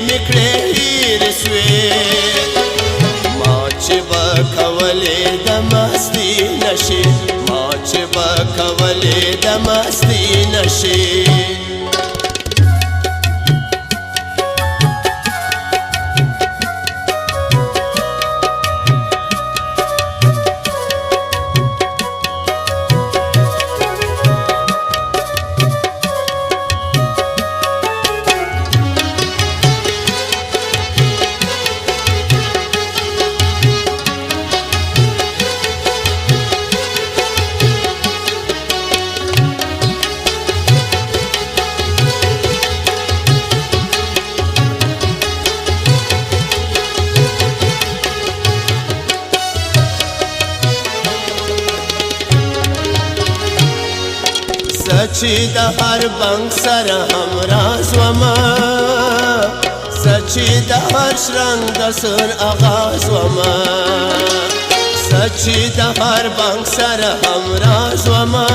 میکړې هیر سوې ما چې به کولې د مستي نشي ما چې به کولې د مستي نشي سچی د هر بنګ سره همراز وما سچی د هر شرنګ د سر آغاز وما سچی د هر بنګ سره همراز وما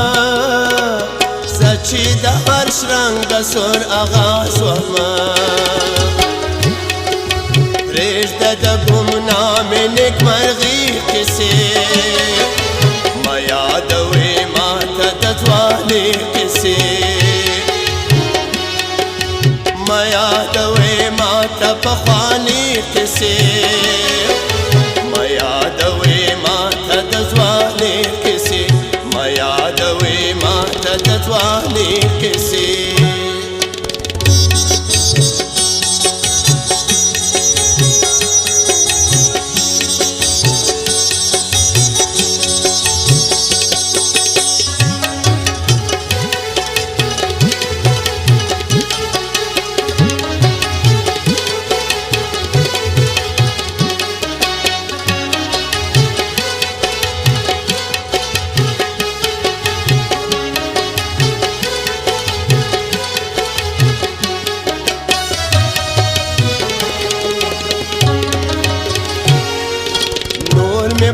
سچی د هر شرنګ د سر آغاز وما پرېږده د ګمنامې نېکمرغي کیسې ما یادوې ماته د ځوانۍ ما یادوې ماته پخوانۍ کیسې ما یادوې ماته د ځوانۍ کیسې ما یادوې ماته د ځوانۍ کیسې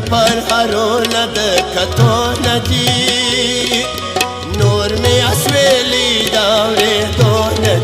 پر هرو نه د کتو نه دي نور مې اسوېلي د اورېدو نه دي